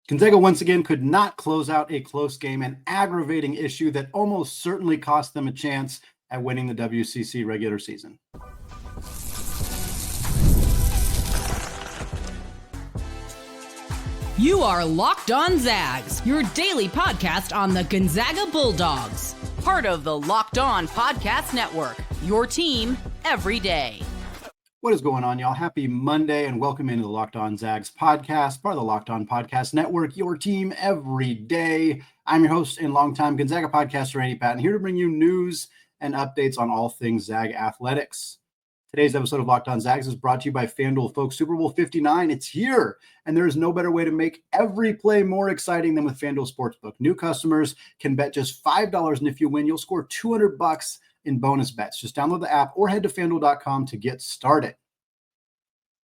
Gonzaga once again could not close out a close game, an aggravating issue that almost certainly cost them a chance at winning the WCC regular season. You are Locked On Zags, your daily podcast on the Gonzaga Bulldogs. Part of the Locked On Podcast Network, your team every day. What is going on, y'all? Happy Monday and welcome into the Locked On Zags podcast, part of the Locked On Podcast Network, your team every day. I'm your host and longtime Gonzaga podcaster, Patton, here to bring you news and updates on all things Zag athletics. Today's episode of Locked On Zags is brought to you by FanDuel. Folks, Super Bowl 59, it's here, and there is no better way to make every play more exciting than with FanDuel Sportsbook. New customers can bet just $5, and if you win, you'll score $200 in bonus bets. Just download the app or head to FanDuel.com to get started.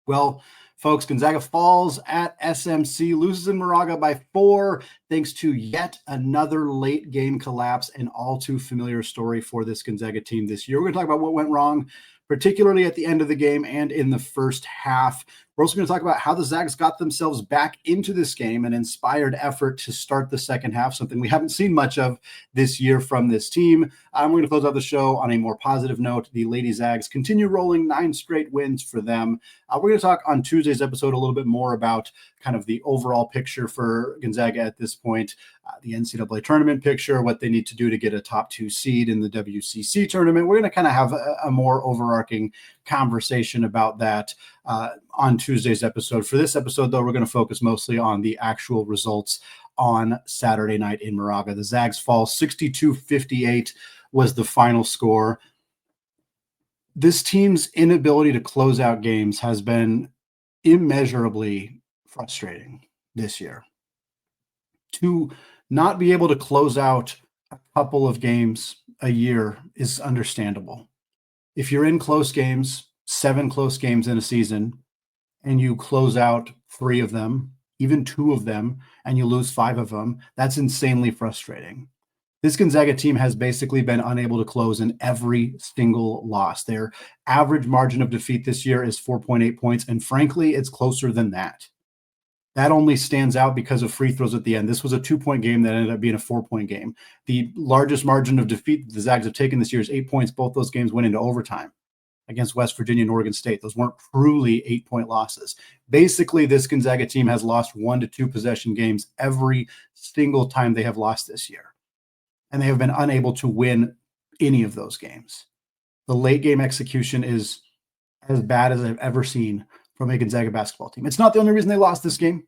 Well, folks, Gonzaga falls at SMC, loses in Moraga by 4, thanks to yet another late game collapse, an all too familiar story for this Gonzaga team this year. We're going to talk about what went wrong, particularly at the end of the game and in the first half. We're also going to talk about how the Zags got themselves back into this game, an inspired effort to start the second half, something we haven't seen much of this year from this team. We're going to close out the show on a more positive note. The Lady Zags continue rolling 9 straight wins for them. We're going to talk on Tuesday's episode a little bit more about kind of the overall picture for Gonzaga at this point, the NCAA Tournament picture, what they need to do to get a top 2 seed in the WCC tournament. We're going to kind of have a more overarching conversation about that on Tuesday's episode. For this episode, though, we're going to focus mostly on the actual results on Saturday night in Moraga. The Zags fall 62-58 was the final score. This team's inability to close out games has been immeasurably frustrating this year. To not be able to close out a couple of games a year is understandable. If you're in close games, 7 close games in a season, and you close out 3 of them, even 2 of them, and you lose 5 of them, that's insanely frustrating. This Gonzaga team has basically been unable to close in every single loss. Their average margin of defeat this year is 4.8 points, and frankly, it's closer than that. That only stands out because of free throws at the end. This was a 2-point game that ended up being a 4-point game. The largest margin of defeat the Zags have taken this year is 8 points. Both those games went into overtime against West Virginia and Oregon State. Those weren't truly 8-point losses. Basically, this Gonzaga team has lost 1 to 2 possession games every single time they have lost this year. And they have been unable to win any of those games. The late game execution is as bad as I've ever seen from a Gonzaga basketball team. It's not the only reason they lost this game.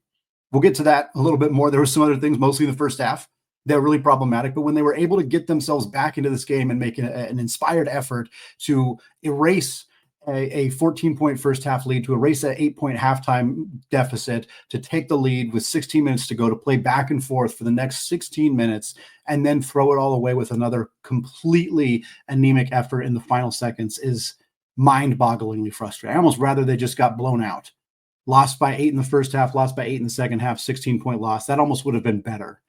We'll get to that a little bit more. There were some other things, mostly in the first half, that were really problematic. But when they were able to get themselves back into this game and make an inspired effort to erase a 14-point first half lead, to erase an 8-point halftime deficit, to take the lead with 16 minutes to go, to play back and forth for the next 16 minutes, and then throw it all away with another completely anemic effort in the final seconds is mind-bogglingly frustrating. I almost rather they just got blown out. Lost by 8 in the first half, lost by 8 in the second half, 16-point loss. That almost would have been better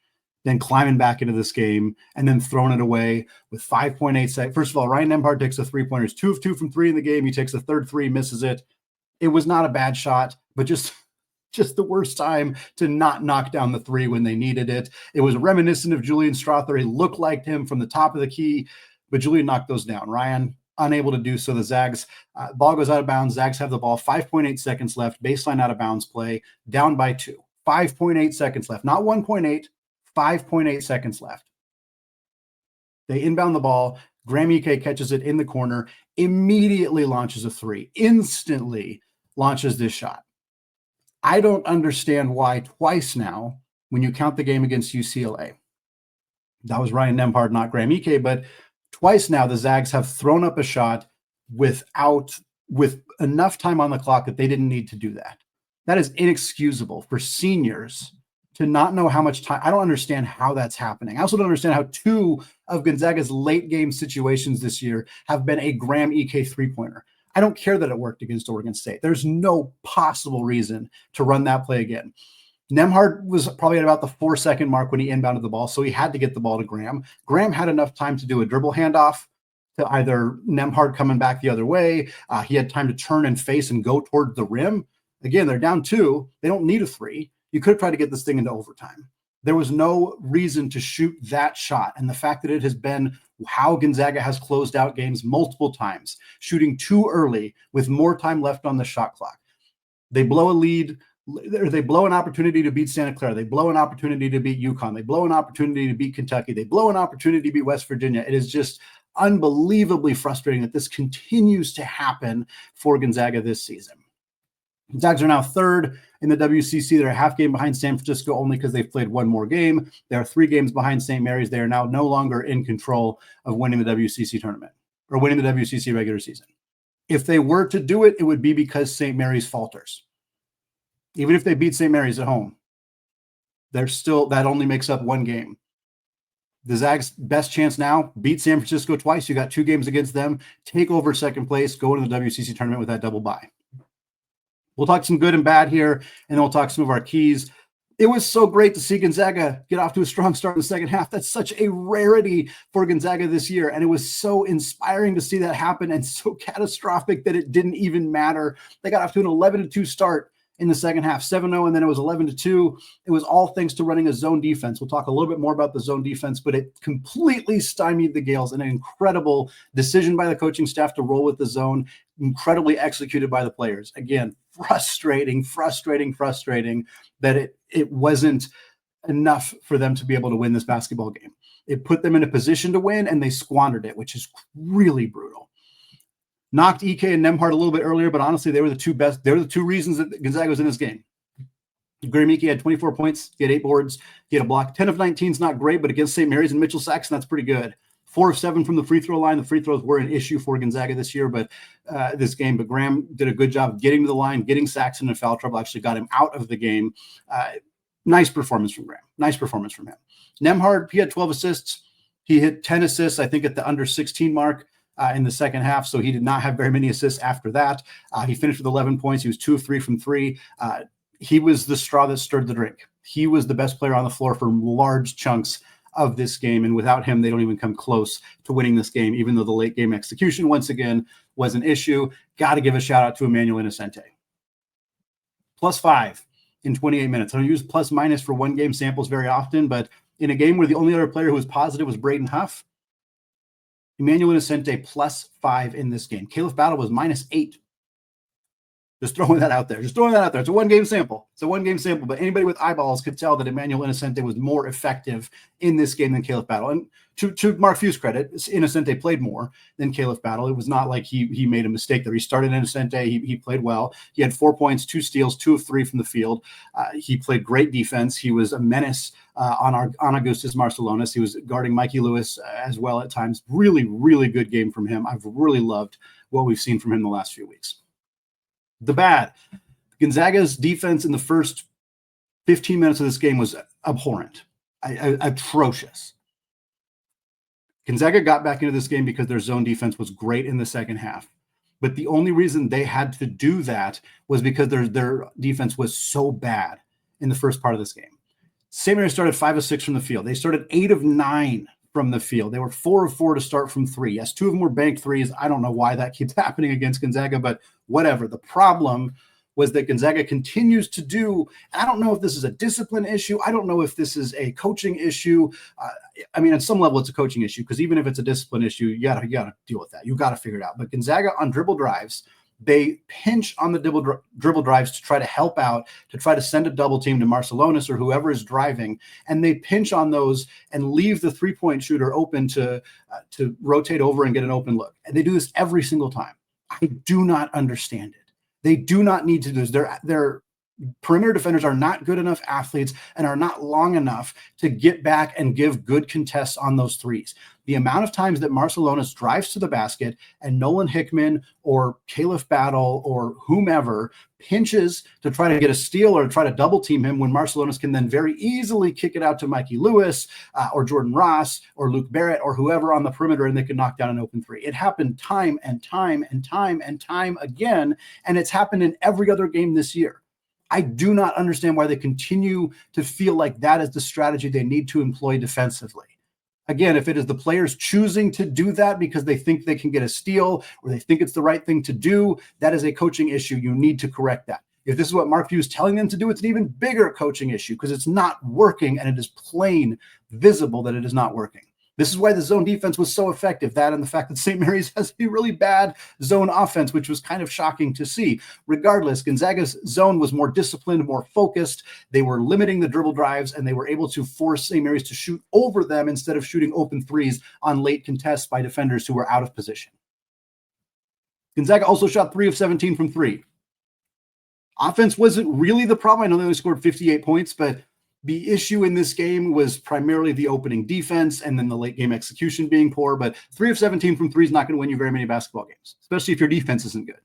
than climbing back into this game and then throwing it away with 5.8 seconds. First of all, Ryan Nembhard takes a three-pointer. He's 2 of 2 from 3 in the game. He takes a third 3, misses it. It was not a bad shot, but just the worst time to not knock down the 3 when they needed it. It was reminiscent of Julian Strother. He looked like him from the top of the key, but Julian knocked those down. Ryan unable to do so. The Zags, ball goes out of bounds. Zags have the ball, 5.8 seconds left, baseline out of bounds play, down by 2. 5.8 seconds left, not 1.8, 5.8 seconds left. They inbound the ball. Graham Ike catches it in the corner, immediately launches a 3, instantly launches this shot. I don't understand why twice now, when you count the game against UCLA, that was Ryan Nembhard, not Graham Ike, but twice now the Zags have thrown up a shot with enough time on the clock that they didn't need to do that. That is inexcusable for seniors to not know how much time. I don't understand how that's happening. I also don't understand how 2 of Gonzaga's late game situations this year have been a Graham Ike 3-pointer. I don't care that it worked against Oregon State. There's no possible reason to run that play again. Nembhard was probably at about the 4-second mark when he inbounded the ball, so he had to get the ball to Graham. Graham had enough time to do a dribble handoff to either Nembhard coming back the other way. He had time to turn and face and go toward the rim. Again, they're down 2. They don't need a 3. You could have tried to get this thing into overtime. There was no reason to shoot that shot. And the fact that it has been how Gonzaga has closed out games multiple times, shooting too early with more time left on the shot clock. They blow a lead, or they blow an opportunity to beat Santa Clara. They blow an opportunity to beat UConn. They blow an opportunity to beat Kentucky. They blow an opportunity to beat West Virginia. It is just unbelievably frustrating that this continues to happen for Gonzaga this season. Zags are now third in the WCC. They're a half game behind San Francisco only because they've played one more game. They are 3 games behind St. Mary's. They are now no longer in control of winning the WCC tournament or winning the WCC regular season. If they were to do it, it would be because St. Mary's falters. Even if they beat St. Mary's at home, that only makes up 1 game. The Zags' best chance now, beat San Francisco twice. You got 2 games against them. Take over second place. Go into the WCC tournament with that double bye. We'll talk some good and bad here, and then we'll talk some of our keys. It was so great to see Gonzaga get off to a strong start in the second half. That's such a rarity for Gonzaga this year, and it was so inspiring to see that happen and so catastrophic that it didn't even matter. They got off to an 11-2 start in the second half, 7-0, and then it was 11-2. It was all thanks to running a zone defense. We'll talk a little bit more about the zone defense, but it completely stymied the Gales. An incredible decision by the coaching staff to roll with the zone, incredibly executed by the players. Again, frustrating that it wasn't enough for them to be able to win this basketball game. It put them in a position to win, and they squandered it, which is really brutal. Knocked Ike and Nembhard a little bit earlier, but honestly, they were the 2 best. They were the 2 reasons that Gonzaga was in this game. Graham Ike had 24 points. He had 8 boards. He had a block. 10 of 19 is not great, but against St. Mary's and Mitchell Saxon, that's pretty good. 4 of 7 from the free throw line. The free throws were an issue for Gonzaga this year, but this game. But Graham did a good job getting to the line, getting Saxon in foul trouble. Actually got him out of the game. Nice performance from Graham. Nice performance from him. Nembhard, he had 12 assists. He hit 10 assists, I think, at the under 16 mark in the second half. So he did not have very many assists after that. He finished with 11 points. He was 2 of 3 from 3. He was the straw that stirred the drink. He was the best player on the floor for large chunks of this game, and without him, they don't even come close to winning this game, even though the late game execution, once again, was an issue. Got to give a shout out to Emmanuel Innocente. +5 in 28 minutes. I don't use plus minus for 1 game samples very often, but in a game where the only other player who was positive was Braden Huff, Emmanuel Innocente +5 in this game. Caleb Battle was -8. Just throwing that out there. It's a 1-game sample. But anybody with eyeballs could tell that Emmanuel Innocente was more effective in this game than Caleb Battle. And to Mark Few's credit, Innocente played more than Caleb Battle. It was not like he made a mistake there. He started Innocente. He played well. He had 4 points, 2 steals, 2 of 3 from the field. He played great defense. He was a menace on Augustus Marcelonis. He was guarding Mikey Lewis as well at times. Really, really good game from him. I've really loved what we've seen from him the last few weeks. The bad. Gonzaga's defense in the first 15 minutes of this game was abhorrent, atrocious. Gonzaga got back into this game because their zone defense was great in the second half. But the only reason they had to do that was because their defense was so bad in the first part of this game. St. Mary's started 5 of 6 from the field. They started 8 of 9 from the field. They were 4 of 4 to start from 3. Yes, 2 of them were banked threes. I don't know why that keeps happening against Gonzaga, but whatever. The problem was that Gonzaga continues to do, and I don't know if this is a discipline issue. I don't know if this is a coaching issue. I mean, at some level, it's a coaching issue, because even if it's a discipline issue, you gotta deal with that. You got to figure it out. But Gonzaga on dribble drives, they pinch on the dribble drives to try to help out, to try to send a double team to Marcelonis or whoever is driving, and they pinch on those and leave the three-point shooter open to rotate over and get an open look. And they do this every single time. I do not understand it. They do not need to do this. Their perimeter defenders are not good enough athletes and are not long enough to get back and give good contests on those threes. The amount of times that Marcelonis drives to the basket and Nolan Hickman or Caleb Battle or whomever pinches to try to get a steal or try to double team him, when Marcelonis can then very easily kick it out to Mikey Lewis or Jordan Ross or Luke Barrett or whoever on the perimeter, and they can knock down an open three. It happened time and time again, and it's happened in every other game this year. I do not understand why they continue to feel like that is the strategy they need to employ defensively. Again, if it is the players choosing to do that because they think they can get a steal or they think it's the right thing to do, that is a coaching issue. You need to correct that. If this is what Mark Few is telling them to do, it's an even bigger coaching issue because it's not working, and it is plain visible that it is not working. This is why the zone defense was so effective, that and the fact that St. Mary's has a really bad zone offense, which was kind of shocking to see. Regardless, Gonzaga's zone was more disciplined, more focused. They were limiting the dribble drives, and they were able to force St. Mary's to shoot over them instead of shooting open threes on late contests by defenders who were out of position. Gonzaga also shot 3 of 17 from 3. Offense wasn't really the problem. I know they only scored 58 points, but the issue in this game was primarily the opening defense and then the late game execution being poor. But 3 of 17 from 3 is not going to win you very many basketball games, especially if your defense isn't good.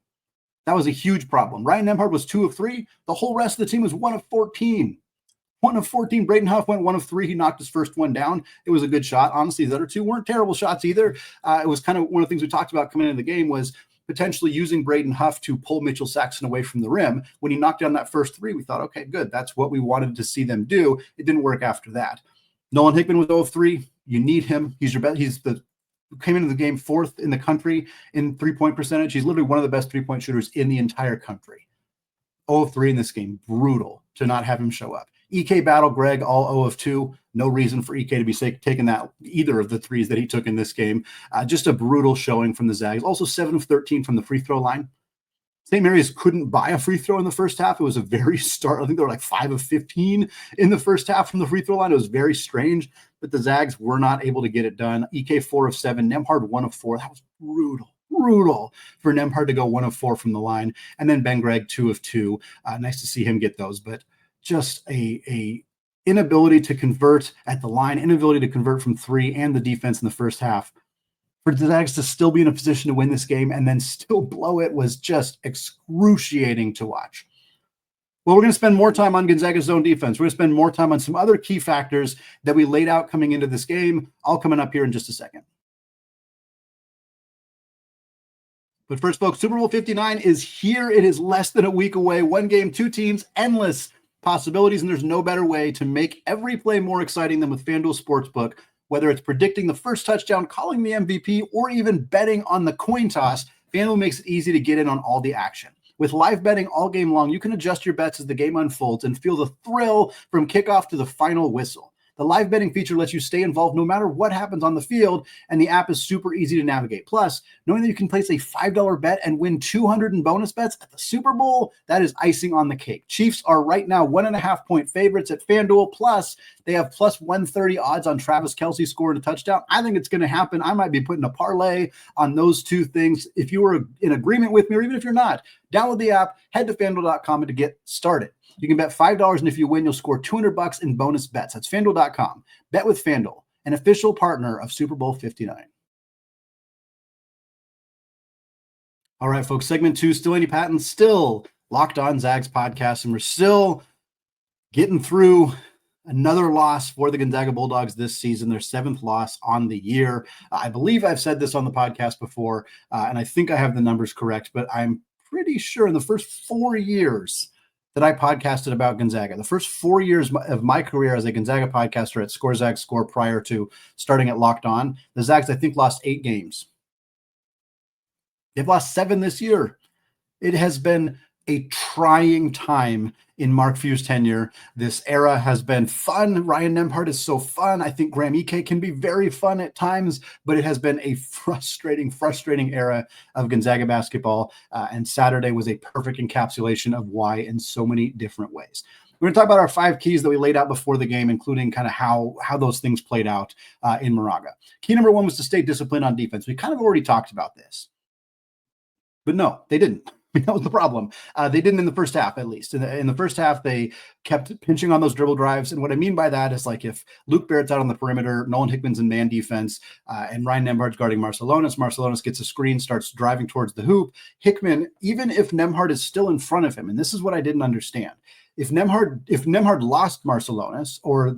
That was a huge problem. Ryan Nembhard was 2 of 3. The whole rest of the team was 1 of 14. 1 of 14. Braden Huff went 1 of 3. He knocked his first one down. It was a good shot. Honestly, the other two weren't terrible shots either. It was kind of one of the things we talked about coming into the game was potentially using Braden Huff to pull Mitchell Saxon away from the rim. When he knocked down that first 3, we thought, okay, good. That's what we wanted to see them do. It didn't work after that. Nolan Hickman was 0 of 3. You need him. He's your best. Came into the game 4th in the country in 3-point percentage. He's literally one of the best 3-point shooters in the entire country. 0 of 3 in this game. Brutal to not have him show up. EK Battle, Greg, all 0 of 2. No reason for EK to be taking that either of the threes that he took in this game. Just a brutal showing from the Zags. Also 7 of 13 from the free throw line. St. Mary's couldn't buy a free throw in the first half. It was a very I think they were like 5 of 15 in the first half from the free throw line. It was very strange, but the Zags were not able to get it done. EK 4 of 7, Nembhard 1 of 4. That was brutal for Nembhard to go 1 of 4 from the line. And then Ben Gregg 2 of 2. Nice to see him get those, but just a inability to convert at the line, inability to convert from 3, and the defense in the first half. For the Zags to still be in a position to win this game and then still blow it was just excruciating to watch. Well, we're going to spend more time on Gonzaga's zone defense. We're going to spend more time on some other key factors that we laid out coming into this game, all coming up here in just a second. But first, folks, Super Bowl 59 is here. It is less than a week away. 1 game, 2 teams, endless possibilities, and there's no better way to make every play more exciting than with FanDuel Sportsbook. Whether it's predicting the first touchdown, calling the MVP, or even betting on the coin toss, FanDuel makes it easy to get in on all the action. With live betting all game long, you can adjust your bets as the game unfolds and feel the thrill from kickoff to the final whistle. The live betting feature lets you stay involved no matter what happens on the field, and the app is super easy to navigate. Plus, knowing that you can place a $5 bet and win $200 in bonus bets at the Super Bowl, that is icing on the cake. Chiefs are right now 1.5-point favorites at FanDuel. Plus, they have plus 130 odds on Travis Kelce scoring a touchdown. I think it's going to happen. I might be putting a parlay on those two things. If you were in agreement with me, or even if you're not, download the app, head to FanDuel.com to get started. You can bet $5, and if you win, you'll score $200 in bonus bets. That's FanDuel.com. Bet with FanDuel, an official partner of Super Bowl 59. All right, folks, segment 2, still Andy Patton, still Locked On Zags podcast, and we're still getting through another loss for the Gonzaga Bulldogs this season, their 7th loss on the year. I believe I've said this on the podcast before, and I think I have the numbers correct, but I'm pretty sure in the first 4 years that I podcasted about Gonzaga, the first 4 years of my career as a Gonzaga podcaster at Score Zags Score prior to starting at Locked On, the Zags, I think, lost 8 games. They've lost 7 this year. It has been a trying time in Mark Few's tenure. This era has been fun. Ryan Nembhard is so fun. I think Graham Ike can be very fun at times, but it has been a frustrating era of Gonzaga basketball. And Saturday was a perfect encapsulation of why in so many different ways. We're going to talk about our 5 keys that we laid out before the game, including kind of how those things played out in Moraga. Key number 1 was to stay disciplined on defense. We kind of already talked about this, but no, they didn't. That was the problem. They didn't in the first half, at least. In the first half, they kept pinching on those dribble drives. And what I mean by that is, like, if Luke Barrett's out on the perimeter, Nolan Hickman's in man defense, and Ryan Nembhard's guarding Marcelonis gets a screen, starts driving towards the hoop. Hickman, even if Nembhard is still in front of him, and this is what I didn't understand. If Nembhard lost Marcelonis, or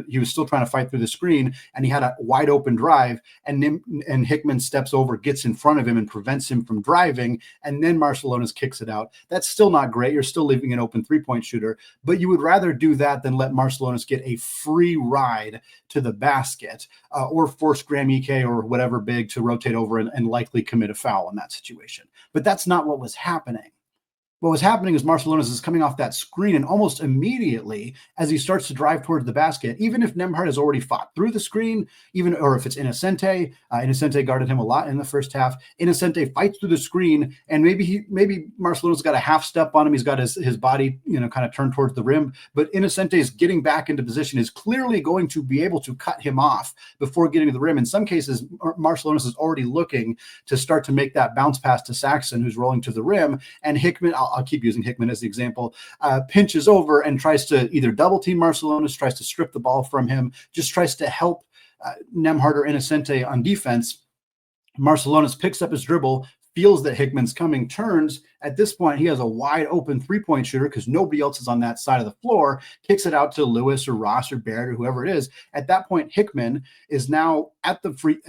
he was still trying to fight through the screen, and he had a wide open drive, and Hickman steps over, gets in front of him, and prevents him from driving, and then Marcelonis kicks it out, that's still not great. You're still leaving an open 3-point shooter, but you would rather do that than let Marcelonis get a free ride to the basket, or force Graham Ike or whatever big to rotate over and likely commit a foul in that situation. But that's not what was happening. What was happening is Marcelonis is coming off that screen, and almost immediately as he starts to drive towards the basket, even if Nembhard has already fought through the screen, or if it's Innocente, Innocente guarded him a lot in the first half. Innocente fights through the screen, and maybe Marcelonis got a half step on him. He's got his body, kind of turned towards the rim, but Innocente is getting back into position, is clearly going to be able to cut him off before getting to the rim. In some cases, Marcelonis is already looking to start to make that bounce pass to Saxon, who's rolling to the rim, and Hickman, I'll keep using Hickman as the example, pinches over and tries to either double team Marcelonis, tries to strip the ball from him, just tries to help Nembhard or Innocente on defense. Marcelonis picks up his dribble, feels that Hickman's coming, turns. At this point, he has a wide open three-point shooter because nobody else is on that side of the floor, kicks it out to Lewis or Ross or Barrett or whoever it is. At that point, Hickman is now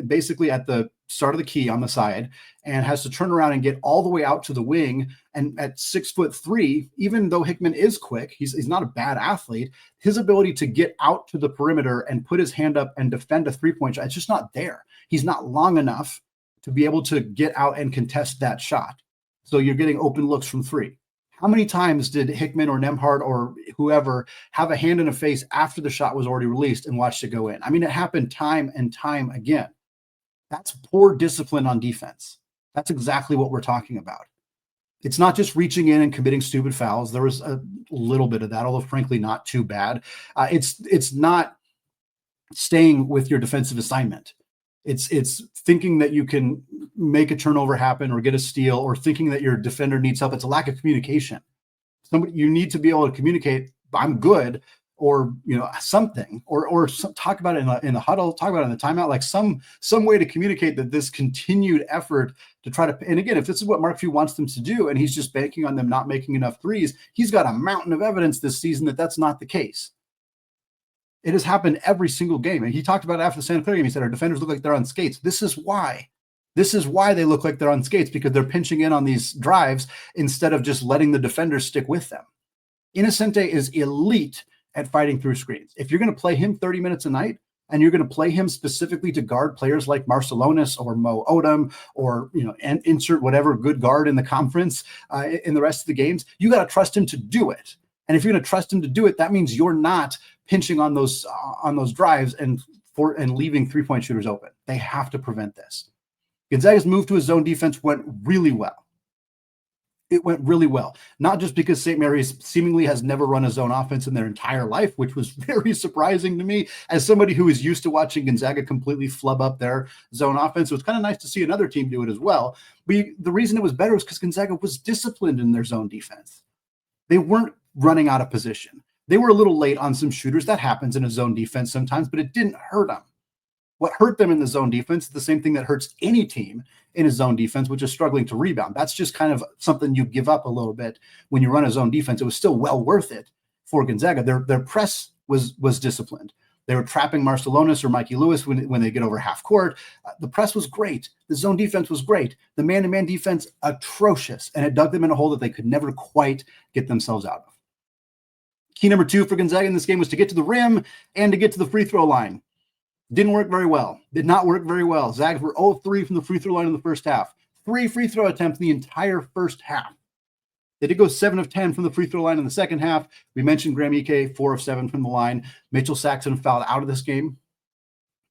basically at the start of the key on the side, and has to turn around and get all the way out to the wing. And at 6'3", even though Hickman is quick, he's not a bad athlete, his ability to get out to the perimeter and put his hand up and defend a three-point shot, it's just not there. He's not long enough to be able to get out and contest that shot. So you're getting open looks from three. How many times did Hickman or Nembhard or whoever have a hand in a face after the shot was already released and watched it go in? I mean, it happened time and time again. That's poor discipline on defense. That's exactly what we're talking about. It's not just reaching in and committing stupid fouls. There was a little bit of that, although frankly not too bad. It's not staying with your defensive assignment. It's thinking that you can make a turnover happen or get a steal, or thinking that your defender needs help. It's a lack of communication. You need to be able to communicate, I'm good, or something, or talk about it in the huddle, talk about it in the timeout, like some way to communicate that this continued effort to try to. And again, if this is what Mark Few wants them to do, and he's just banking on them not making enough threes, he's got a mountain of evidence this season that that's not the case. It has happened every single game. And he talked about it after the Santa Clara game. He said, our defenders look like they're on skates. This is why they look like they're on skates, because they're pinching in on these drives instead of just letting the defenders stick with them. Innocente is elite at fighting through screens. If you're going to play him 30 minutes a night, and you're going to play him specifically to guard players like Marcelonis or Mo Odom, or and insert whatever good guard in the conference in the rest of the games, you got to trust him to do it. And if you're going to trust him to do it, that means you're not pinching on those drives and leaving three-point shooters open. They have to prevent this. Gonzaga's move to his zone defense went really well. It went really well, not just because St. Mary's seemingly has never run a zone offense in their entire life, which was very surprising to me as somebody who is used to watching Gonzaga completely flub up their zone offense. So it's kind of nice to see another team do it as well. But the reason it was better was because Gonzaga was disciplined in their zone defense. They weren't running out of position. They were a little late on some shooters. That happens in a zone defense sometimes, but it didn't hurt them. What hurt them in the zone defense is the same thing that hurts any team in a zone defense, which is struggling to rebound. That's just kind of something you give up a little bit when you run a zone defense. It was still well worth it for Gonzaga. Their press was disciplined. They were trapping Marcelonis or Mikey Lewis when they get over half court. The press was great. The zone defense was great. The man-to-man defense, atrocious. And it dug them in a hole that they could never quite get themselves out of. Key number 2 for Gonzaga in this game was to get to the rim and to get to the free throw line. Didn't work very well. Did not work very well. Zags were 0-3 from the free throw line in the first half. 3 free throw attempts in the entire first half. They did go 7 of 10 from the free throw line in the second half. We mentioned Graham Ike, 4 of 7 from the line. Mitchell Saxon fouled out of this game.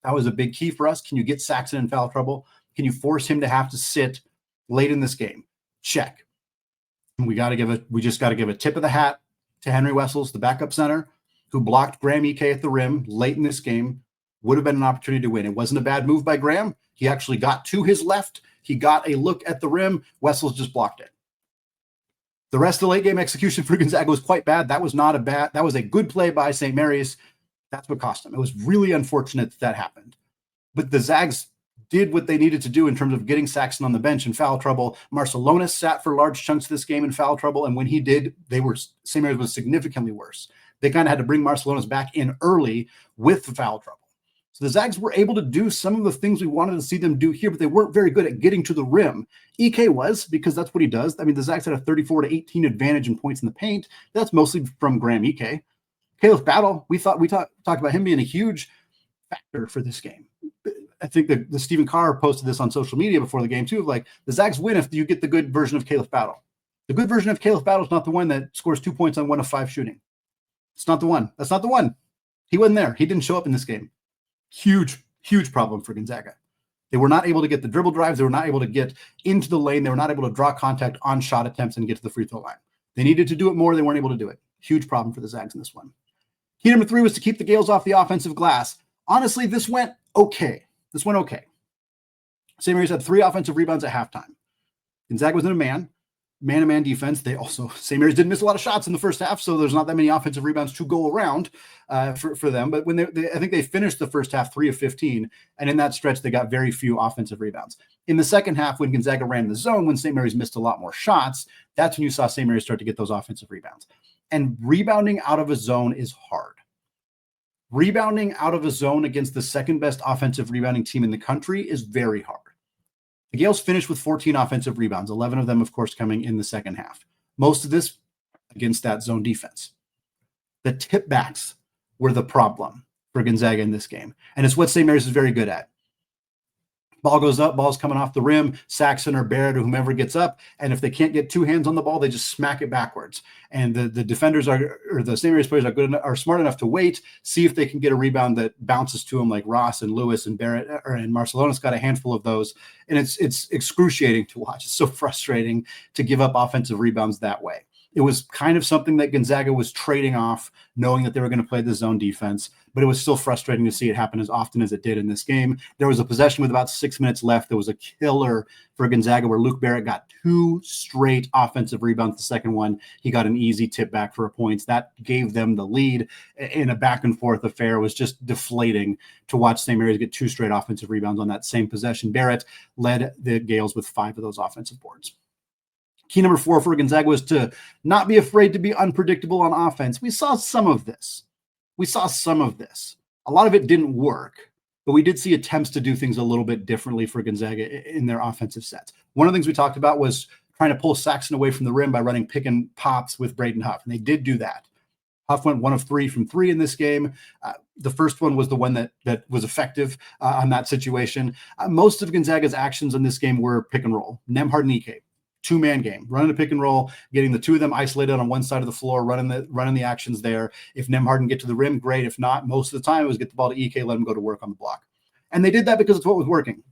That was a big key for us. Can you get Saxon in foul trouble? Can you force him to have to sit late in this game? Check. And we just got to give a tip of the hat to Henry Wessels, the backup center, who blocked Graham Ike at the rim late in this game. Would have been an opportunity to win. It wasn't a bad move by Graham. He actually got to his left. He got a look at the rim. Wessels just blocked it. The rest of the late game execution for Gonzaga was quite bad. That was a good play by St. Mary's. That's what cost them. It was really unfortunate that happened. But the Zags did what they needed to do in terms of getting Saxon on the bench in foul trouble. Marcelonis sat for large chunks of this game in foul trouble, and when he did, St. Mary's was significantly worse. They kind of had to bring Marcelonis back in early with the foul trouble. So the Zags were able to do some of the things we wanted to see them do here, but they weren't very good at getting to the rim. Ike was, because that's what he does. I mean, the Zags had a 34-18 advantage in points in the paint. That's mostly from Graham Ike. Caleb Battle, we talked about him being a huge factor for this game. I think that the Stephen Carr posted this on social media before the game too, of like, the Zags win if you get the good version of Caleb Battle. The good version of Caleb Battle is not the one that scores 2 points on 1 of 5 shooting. It's not the one. That's not the one. He wasn't there. He didn't show up in this game. Huge, huge problem for Gonzaga. They were not able to get the dribble drives. They were not able to get into the lane. They were not able to draw contact on shot attempts and get to the free throw line. They needed to do it more. They weren't able to do it. Huge problem for the Zags in this one. Key number 3 was to keep the Gales off the offensive glass. Honestly, this went okay. St. Mary's had 3 offensive rebounds at halftime. Gonzaga was in a man-to-man defense. St. Mary's didn't miss a lot of shots in the first half, so there's not that many offensive rebounds to go around for them. But when I think they finished the first half 3 of 15, and in that stretch, they got very few offensive rebounds. In the second half, when Gonzaga ran the zone, when St. Mary's missed a lot more shots, that's when you saw St. Mary's start to get those offensive rebounds. And rebounding out of a zone is hard. Rebounding out of a zone against the second best offensive rebounding team in the country is very hard. The Gales finished with 14 offensive rebounds, 11 of them, of course, coming in the second half. Most of this against that zone defense. The tip backs were the problem for Gonzaga in this game. And it's what St. Mary's is very good at. Ball goes up, ball's coming off the rim, Saxon or Barrett or whomever gets up, and if they can't get 2 hands on the ball, they just smack it backwards. And the defenders the St. Mary's players are smart enough to wait, see if they can get a rebound that bounces to them, like Ross and Lewis and Barrett and Marcelonis got a handful of those. And it's excruciating to watch. It's so frustrating to give up offensive rebounds that way. It was kind of something that Gonzaga was trading off, knowing that they were going to play the zone defense, but it was still frustrating to see it happen as often as it did in this game. There was a possession with about 6 minutes left. There was a killer for Gonzaga where Luke Barrett got 2 straight offensive rebounds. The second one, he got an easy tip back for points. That gave them the lead in a back and forth affair. It was just deflating to watch St. Mary's get 2 straight offensive rebounds on that same possession. Barrett led the Gales with 5 of those offensive boards. Key number 4 for Gonzaga was to not be afraid to be unpredictable on offense. We saw some of this. A lot of it didn't work, but we did see attempts to do things a little bit differently for Gonzaga in their offensive sets. One of the things we talked about was trying to pull Saxon away from the rim by running pick and pops with Braden Huff, and they did do that. Huff went 1 of 3 from 3 in this game. The first one was the one that was effective on that situation. Most of Gonzaga's actions in this game were pick and roll. Nembhard and Ike. 2-man game, running a pick and roll, getting the 2 of them isolated on one side of the floor, running the actions there. If Nembhard can get to the rim, great. If not, most of the time it was get the ball to Ike, let him go to work on the block. And they did that because it's what was working.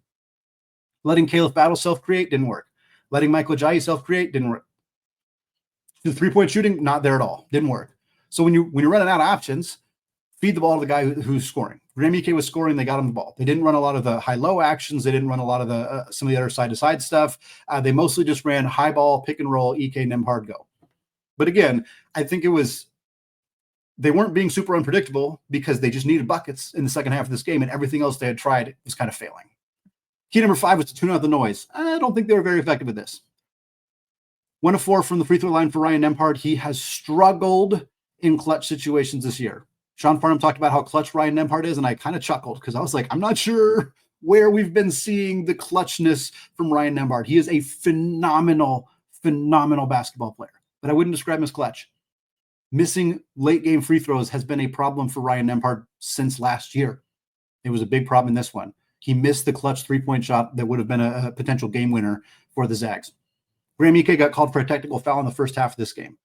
Letting Caleb Battle self-create didn't work. Letting Michael Ajayi self-create didn't work. The 3-point shooting, not there at all. Didn't work. So when you're running out of options, feed the ball to the guy who's scoring. Graham Ike was scoring. They got him the ball. They didn't run a lot of the high-low actions. They didn't run a lot of the some of the other side-to-side stuff. They mostly just ran high ball, pick and roll, Ike, Nembhard, go. But again, I think they weren't being super unpredictable because they just needed buckets in the second half of this game, and everything else they had tried was kind of failing. Key number 5 was to tune out the noise. I don't think they were very effective at this. 1 of 4 from the free throw line for Ryan Nembhard. He has struggled in clutch situations this year. Sean Farnham talked about how clutch Ryan Nembhard is, and I kind of chuckled because I was like, I'm not sure where we've been seeing the clutchness from Ryan Nembhard. He is a phenomenal basketball player, but I wouldn't describe him as clutch. Missing late-game free throws has been a problem for Ryan Nembhard since last year. It was a big problem in this one. He missed the clutch 3-point shot that would have been a potential game winner for the Zags. Graham Ike got called for a technical foul in the first half of this game.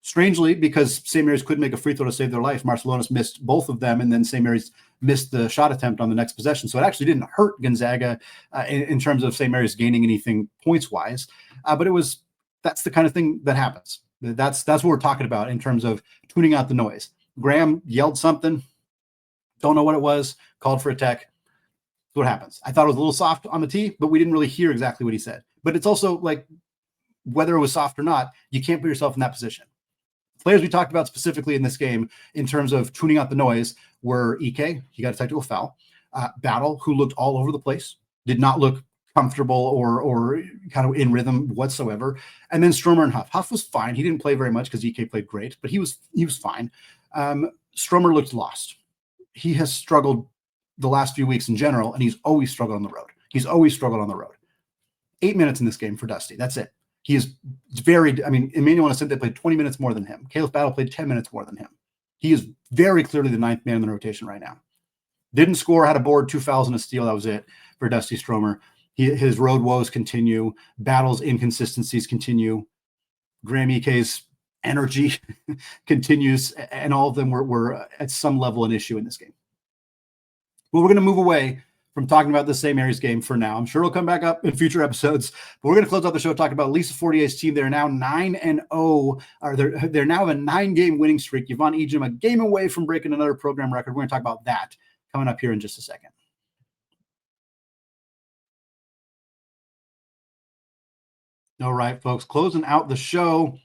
Strangely, because St. Mary's couldn't make a free throw to save their life, Marcelonis missed both of them, and then St. Mary's missed the shot attempt on the next possession. So it actually didn't hurt Gonzaga in terms of St. Mary's gaining anything points-wise. But that's the kind of thing that happens. That's what we're talking about in terms of tuning out the noise. Graham yelled something, don't know what it was, called for a tech. That's what happens. I thought it was a little soft on the tee, but we didn't really hear exactly what he said. But it's also like, whether it was soft or not, you can't put yourself in that position. Players we talked about specifically in this game in terms of tuning out the noise were Ike, he got a technical foul, Battle, who looked all over the place, did not look comfortable or kind of in rhythm whatsoever, and then Stromer and Huff. Huff was fine. He didn't play very much because Ike played great, but he was fine. Stromer looked lost. He has struggled the last few weeks in general, and he's always struggled on the road. 8 minutes in this game for Dusty. That's it. He is Emmanuel Asante played 20 minutes more than him. Caleb Battle played 10 minutes more than him. He is very clearly the 9th man in the rotation right now. Didn't score, had a board, 2 fouls and a steal. That was it for Dusty Stromer. His road woes continue. Battle's inconsistencies continue. Graham Ike's energy continues, and all of them were at some level an issue in this game. Well, we're going to move away from talking about the St. Mary's game for now. I'm sure it'll come back up in future episodes, but we're going to close out the show talking about Lisa Fortier's team. They're now 9-0, or they're now of a 9-game winning streak. Yvonne Ejim, a game away from breaking another program record. We're going to talk about that coming up here in just a second. All right, folks, closing out the show,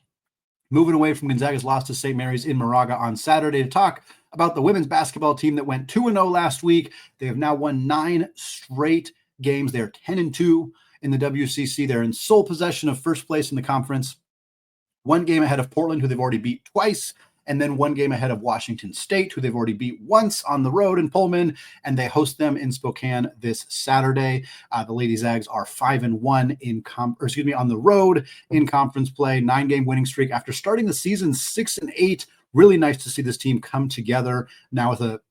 moving away from Gonzaga's loss to St. Mary's in Moraga on Saturday to talk about the women's basketball team that went 2-0 last week. They have now won 9 straight games. They're 10-2 in the WCC. They're in sole possession of first place in the conference. 1 game ahead of Portland, who they've already beat twice, and then 1 game ahead of Washington State, who they've already beat once on the road in Pullman, and they host them in Spokane this Saturday. The Lady Zags are 5-1 on the road in conference play. 9-game winning streak after starting the season 6-8. Really nice to see this team come together now with a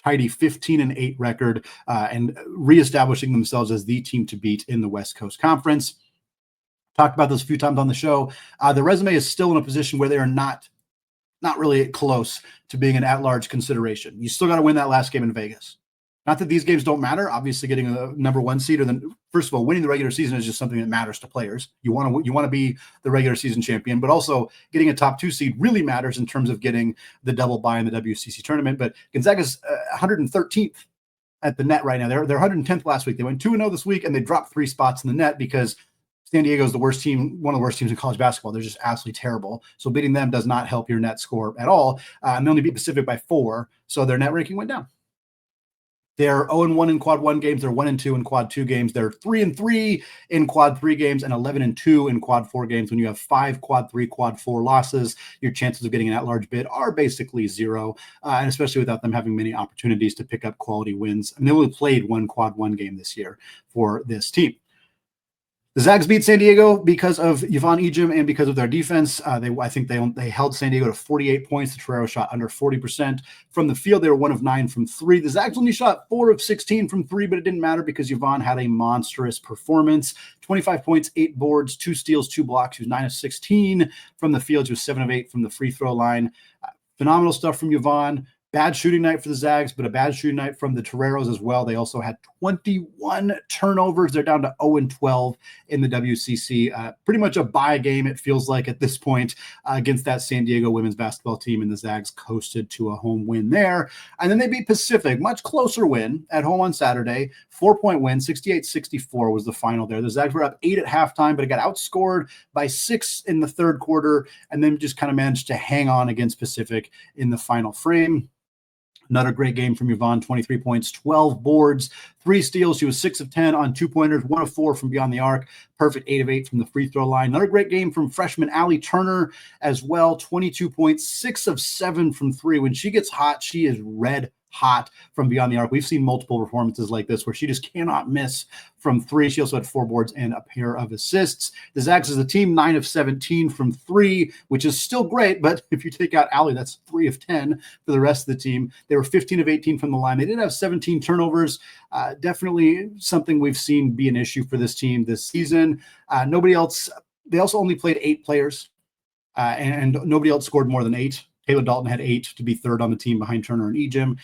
tidy 15-8 record and reestablishing themselves as the team to beat in the West Coast Conference. Talked about this a few times on the show. The resume is still in a position where they are not really close to being an at-large consideration. You still got to win that last game in Vegas. Not that these games don't matter. Obviously, getting a number 1 seed, or then first of all, winning the regular season is just something that matters to players. You want to be the regular season champion, but also getting a top 2 seed really matters in terms of getting the double bye in the WCC tournament. But Gonzaga's 113th at the net right now. They're 110th last week. They went 2-0 this week, and they dropped 3 spots in the net because San Diego is the worst team, one of the worst teams in college basketball. They're just absolutely terrible. So beating them does not help your net score at all. And they only beat Pacific by 4, so their net ranking went down. They're 0-1 in quad 1 games. They're 1-2 in quad 2 games. They're 3-3 in quad 3 games and 11-2 in quad 4 games. When you have 5 quad 3, quad 4 losses, your chances of getting an at-large bid are basically 0, and especially without them having many opportunities to pick up quality wins. And they only played 1 quad 1 game this year for this team. The Zags beat San Diego because of Yvonne Ejim and because of their defense. I think they held San Diego to 48 points. The Torero shot under 40% from the field. They were 1 of 9 from 3. The Zags only shot 4 of 16 from 3, but it didn't matter because Yvonne had a monstrous performance. 25 points, 8 boards, 2 steals, 2 blocks. She was 9 of 16 from the field. She was 7 of 8 from the free throw line. Phenomenal stuff from Yvonne. Bad shooting night for the Zags, but a bad shooting night from the Toreros as well. They also had 21 turnovers. They're down to 0-12 in the WCC. Pretty much a bye game, it feels like, at this point against that San Diego women's basketball team, and the Zags coasted to a home win there. And then they beat Pacific, much closer win at home on Saturday. 4-point win, 68-64 was the final there. The Zags were up 8 at halftime, but it got outscored by 6 in the third quarter, and then just kind of managed to hang on against Pacific in the final frame. Another great game from Yvonne, 23 points, 12 boards, 3 steals. She was 6 of 10 on 2-pointers, 1 of 4 from beyond the arc, perfect 8 of 8 from the free throw line. Another great game from freshman Allie Turner as well, 22 points, 6 of 7 from 3. When she gets hot, she is red hot from beyond the arc. We've seen multiple performances like this where she just cannot miss from 3. She also had 4 boards and a pair of assists. The Zags as a team, 9 of 17 from 3, which is still great, but if you take out Allie, that's 3 of 10 for the rest of the team. They were 15 of 18 from the line. They did have 17 turnovers. Definitely something we've seen be an issue for this team this season. Nobody else, they also only played 8 players, and nobody else scored more than 8. Taylor Dalton had 8 to be third on the team behind Turner and Ejim.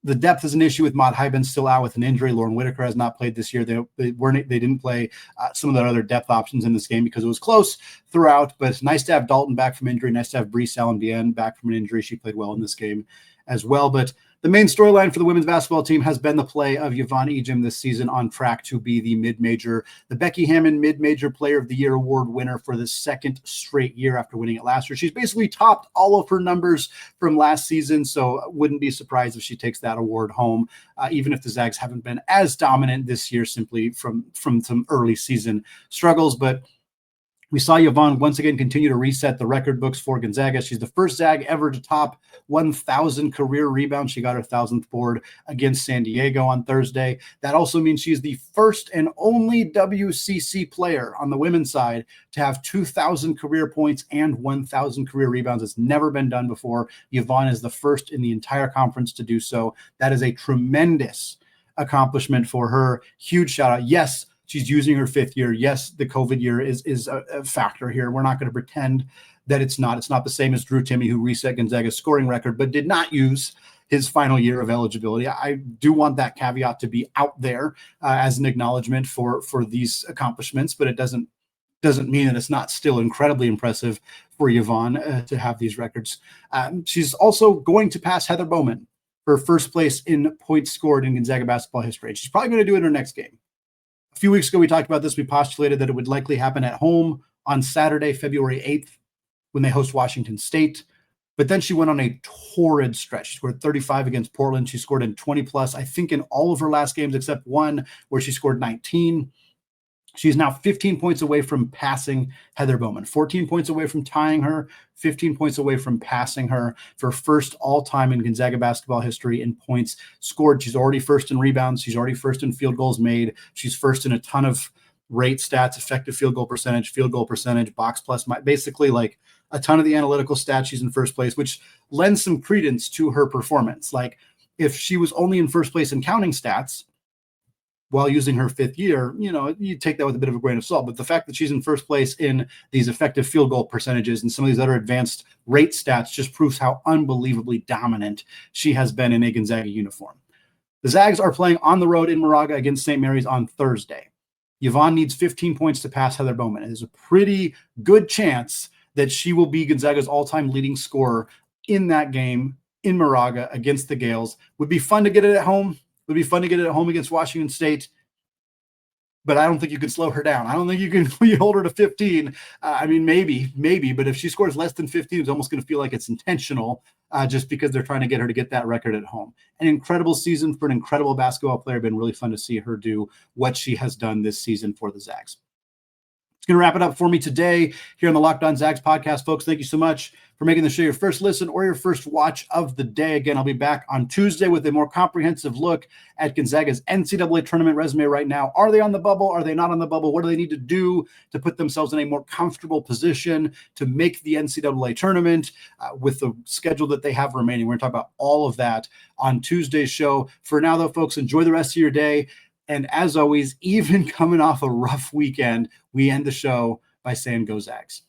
The depth is an issue with Maud Hyben still out with an injury. Lauren Whitaker has not played this year. They didn't play some of the other depth options in this game because it was close throughout. But it's nice to have Dalton back from injury. Nice to have Bree Sallenbien back from an injury. She played well in this game as well. But the main storyline for the women's basketball team has been the play of Yvonne Ejim this season, on track to be the Becky Hammond Mid-Major Player of the Year award winner for the 2nd straight year after winning it last year. She's basically topped all of her numbers from last season, so wouldn't be surprised if she takes that award home, even if the Zags haven't been as dominant this year simply from some early season struggles. But we saw Yvonne once again continue to reset the record books for Gonzaga. She's the first Zag ever to top 1,000 career rebounds. She got her 1,000th board against San Diego on Thursday. That also means she's the first and only WCC player on the women's side to have 2,000 career points and 1,000 career rebounds. It's never been done before. Yvonne is the first in the entire conference to do so. That is a tremendous accomplishment for her. Huge shout out. Yes, She's using her 5th year. Yes, the COVID year is a factor here. We're not going to pretend that it's not. It's not the same as Drew Timme, who reset Gonzaga's scoring record, but did not use his final year of eligibility. I do want that caveat to be out there as an acknowledgement for these accomplishments, but it doesn't mean that it's not still incredibly impressive for Yvonne to have these records. She's also going to pass Heather Bowman for first place in points scored in Gonzaga basketball history. She's probably going to do it in her next game. A few weeks ago, we talked about this. We postulated that it would likely happen at home on Saturday, February 8th, when they host Washington State. But then she went on a torrid stretch. She scored 35 against Portland. She scored in 20 plus, I think, in all of her last games except one where she scored 19. She's now 15 points away from passing Heather Bowman, 14 points away from tying her, 15 points away from passing her for first all-time in Gonzaga basketball history in points scored. She's already first in rebounds. She's already first in field goals made. She's first in a ton of rate stats, effective field goal percentage, box plus, basically like a ton of the analytical stats. She's in first place, which lends some credence to her performance. Like if she was only in first place in counting stats, while using her 5th year, you take that with a bit of a grain of salt. But the fact that she's in first place in these effective field goal percentages and some of these other advanced rate stats just proves how unbelievably dominant she has been in a Gonzaga uniform. The Zags are playing on the road in Moraga against St. Mary's on Thursday. Yvonne needs 15 points to pass Heather Bowman. It is a pretty good chance that she will be Gonzaga's all-time leading scorer in that game in Moraga against the Gales. Would be fun to get it at home. Would be fun to get it at home against Washington State, but I don't think you can slow her down. I don't think you can hold her to 15. Maybe, but if she scores less than 15, it's almost going to feel like it's intentional just because they're trying to get her to get that record at home. An incredible season for an incredible basketball player. Been really fun to see her do what she has done this season for the Zags. It's going to wrap it up for me today here on the Locked On Zags podcast, folks. Thank you so much for making the show your first listen or your first watch of the day. Again, I'll be back on Tuesday with a more comprehensive look at Gonzaga's NCAA tournament resume right now. Are they on the bubble? Are they not on the bubble? What do they need to do to put themselves in a more comfortable position to make the NCAA tournament with the schedule that they have remaining? We're going to talk about all of that on Tuesday's show. For now, though, folks, enjoy the rest of your day. And as always, even coming off a rough weekend, we end the show by saying go Zags.